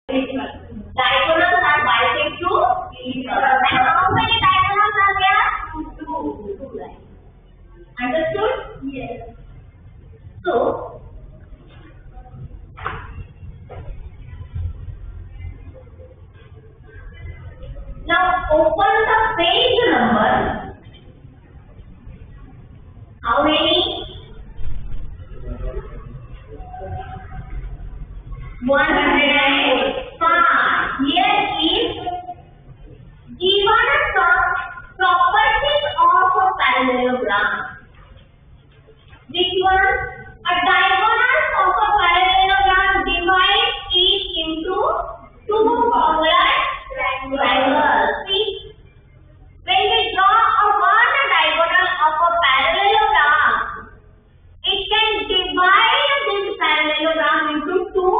Diagonals are bisect to each other. And how many diagonals are there? Two lines. Understood? Yes. So, now open the page number. How many? 105. Here is given some properties of a parallelogram. Which one? A diagonal of a parallelogram divides it into two congruent triangles. See, when we draw a one diagonal of a parallelogram, it can divide this parallelogram into two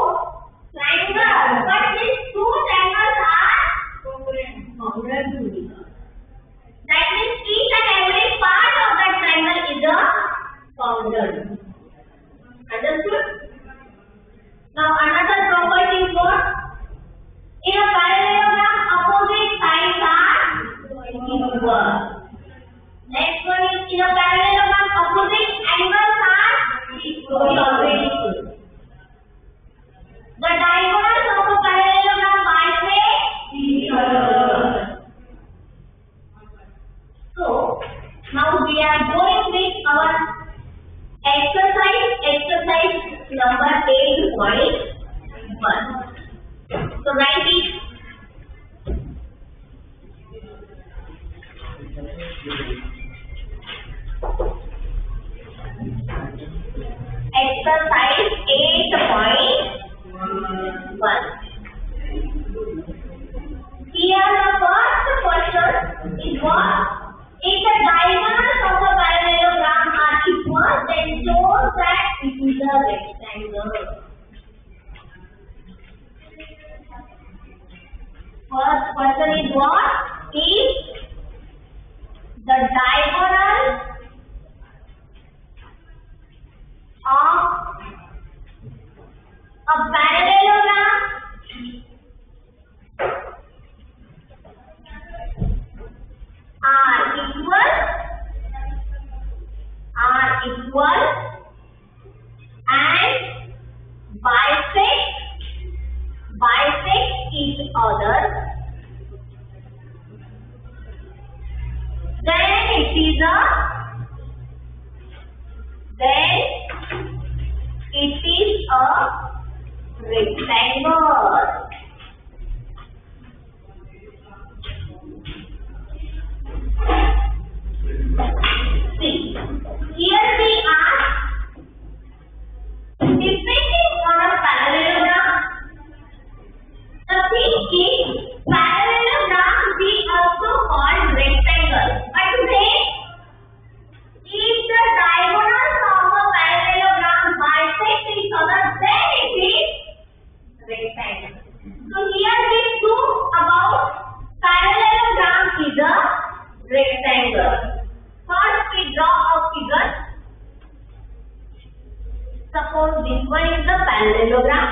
triangles. But these two triangles are congruent to each other. That means each and every part of that triangle is a congruent. Understood? Now another property is what? In a parallelogram, opposite sides are equal. Next one is in a parallelogram, opposite angles are equal. The diagonals of a parallelogram bisect each other. So now we are going with our exercise number 8.1. So write it. Exercise 8.1. Here the first question is what? If the diagonals of a parallelogram are equal, then show that it is a rectangle. First question is what? If the diagonal of a parallelogram are equal and bisect each other, then it is a rectangle. See, here we are depending on a parallelogram. The thing is, parallelogram we also call rectangle. But then, if the diagonals of a parallelogram bisect each other, then it is rectangle. So here we prove about parallelogram is a rectangle. First we draw a figure. Suppose this one is the parallelogram.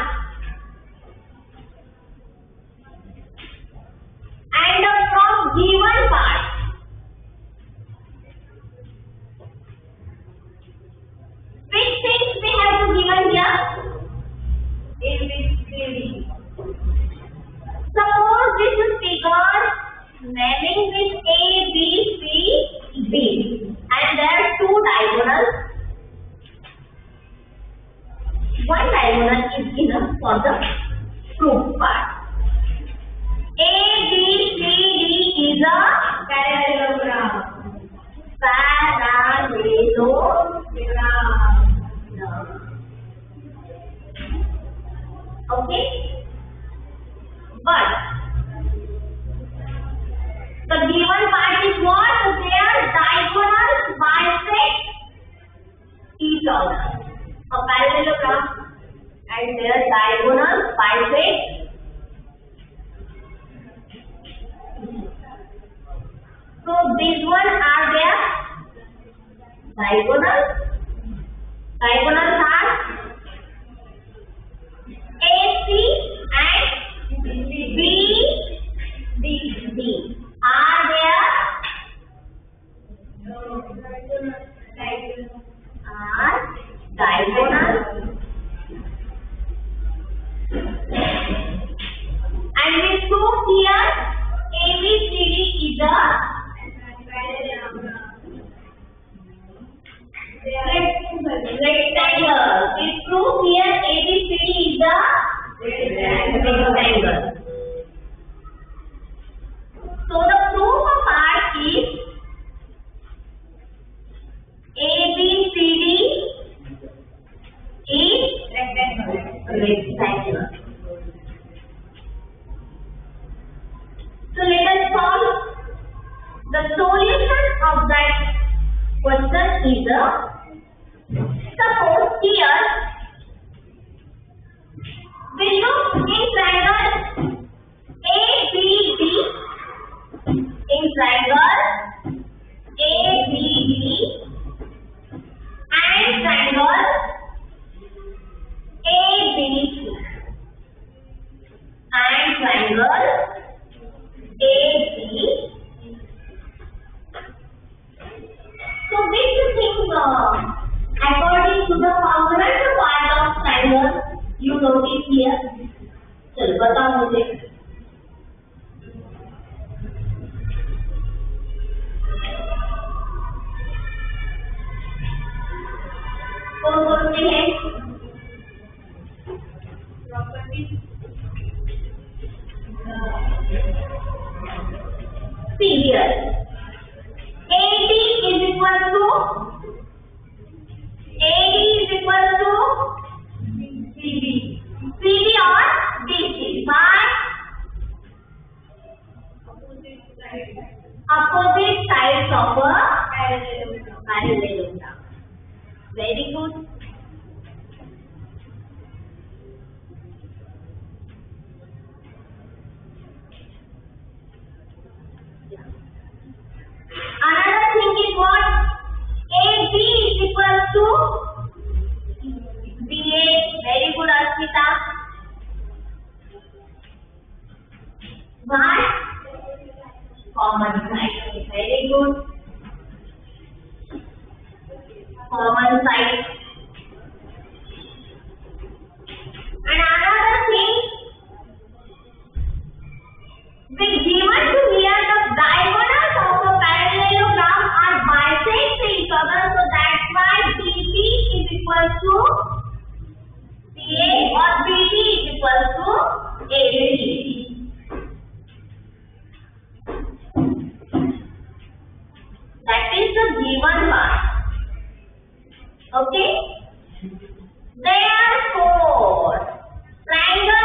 And from given part, which things we have to given here? ABCD. Suppose this is figure naming with A, B, C, B, and there are two diagonals. One diagonal is enough for the proof part. A, B, C, D is a parallelogram. Okay? But the given part is what? Their diagonals bisect each other. A parallelogram and their diagonals bisect. So these one are their diagonals. Diagonals are AC and is suppose here we look in triangle ABD, in triangle ABD and triangle ABC and triangle AC. So which thing according to the component part of triangle you notice here? चलो बताओ मुझे. कौन से हैं? Period. AD is equal to CB. CB or DC by opposite sides of a parallelogram. Very good. Another thing is what? AB is equal to BA. Very good, Arpita. Why? Common side. Very good. Common side. And another thing, we given to here the diagonals of a parallelogram are bisect each other, so that's why BB is equal to CA or BD is equal to AC. That is the given part. Okay? Therefore, triangle